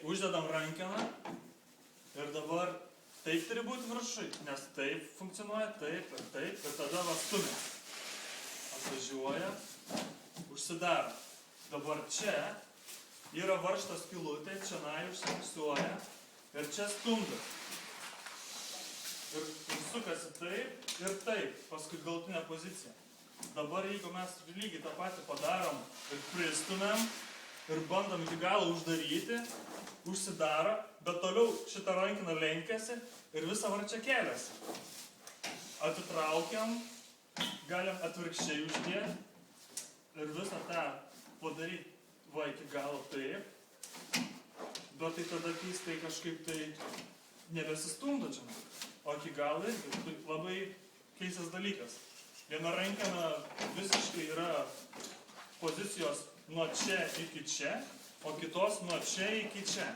Uždedam rankeną ir dabar taip turi būti viršui, nes taip funkcionuoja, taip ir tada va stumia. Atvažiuoja, užsidaro. Dabar čia yra varžto skylutė, čia užsifiksuoja ir čia stumdo. Ir sukasi taip ir taip, paskui galutinė pozicija. Dabar jeigu mes lygiai tą patį padarom ir pristumėm ir bandom iki galo uždaryti, užsidaro, bet toliau šitą rankiną lenkiasi ir visą varčią keliasi. Atitraukiam, galim atvirkščiai uždėti ir visą tą padaryti va iki galo taip, bet tai tada keistai kažkaip tai nebesistumdo čia. O iki galo irgi labai keistas dalykas. Viena rankena visiškai yra pozicijos nuo čia iki čia, o kitos nuo čia iki čia.